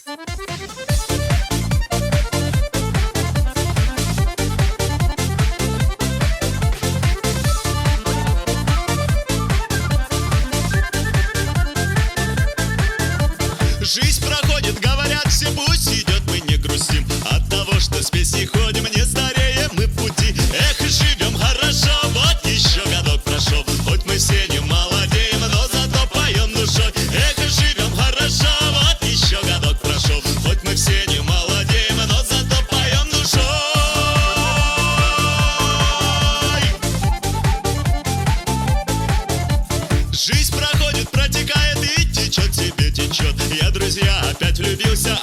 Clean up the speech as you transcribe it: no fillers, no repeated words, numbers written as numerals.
Жизнь проходит, говорят все, пусть идет, мы не грустим от того, что с песней ходим, не стареем мы в пути. Эх, живем хорошо, вот еще годок прошел, хоть мы все не молодеем, но зато поем душой. Эх, живем хорошо, вот еще годок прошел, хоть мы все не молодеем, но зато поем душой. Жизнь проходит, протекает и течет себе течет. Я, друзья, опять влюбился.